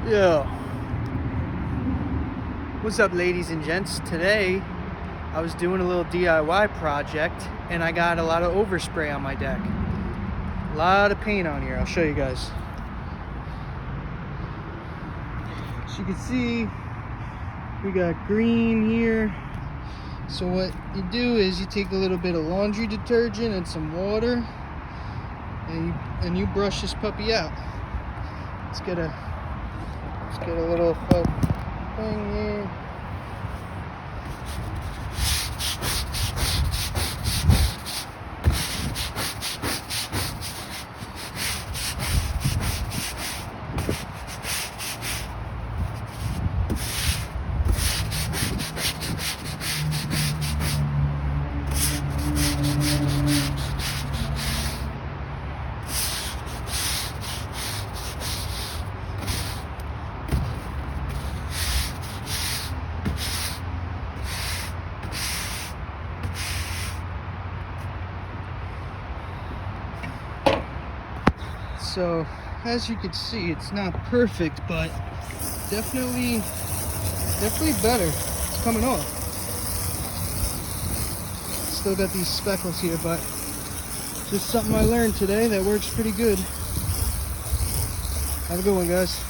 Yo, what's up, ladies and gents? Today I was doing a little DIY project and I got a lot of overspray on my deck. A lot of paint on here. I'll show you guys. As you can see, we got green here. So what you do is you take a little bit of laundry detergent and some water and you brush this puppy out. Let's get a little thing here. So as you can see, it's not perfect, but definitely better. It's coming off. Still got these speckles here, but just something I learned today that works pretty good. Have a good one, guys.